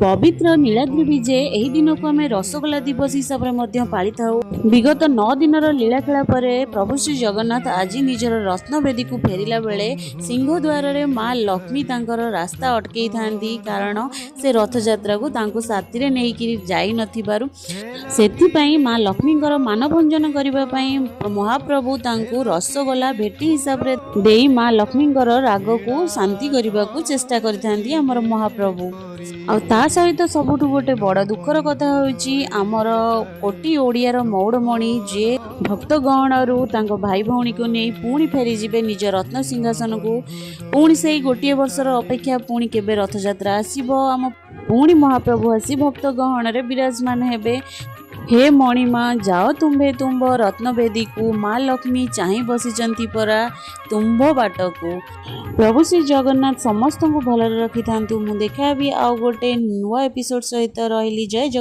पवित्र नीलाद्रि विजे एही दिन को आम रसगोल्ला दिवस हिसाब से पाली था। विगत 9 दिन लीलाखेला पर प्रभु श्री जगन्नाथ आज निजर रत्नवेदी को फेरिला बेले सिंहद्वार रे माँ लक्ष्मी तांकर रास्ता अटकई थांती, कारण से रथयात्रा को तांको साथी रे नेइकिरी जाई नथिबारु सेथिपाई माँ लक्ष्मींकर मानभंजन करने महाप्रभु तांको रसगोल्ला भेटी हिसाब रे देई माँ लक्ष्मींकर राग को शांति करने को चेष्टा करथांती आमर महाप्रभु। आ सहित सबुठु गोटे बड़ दुखर कथा होइछि आमर कोटी ओडियार मौड़मणि जे भक्तगणरू तांको भाई भौणी को नहीं पुणी फेरी जिबे निज रत्न सिंहासन को। पुणी से गोटे वर्षर अपेक्षा पुणी केबे रथयात्रा आसीबो, आम पुणी महाप्रभु आसी भक्तगण रे विराजमान हेबे। हे मणिमा जाओ तुम्भे तुम्भ रत्नवेदी को, माँ लक्ष्मी चाहि बसिचंती परा तुम्भ बाट को। प्रभु श्री जगन्नाथ समस्त को भल रखि था। मु देखा भी आउ गोटे नुआ एपिसोड सहित रही। जय जगन्नाथ।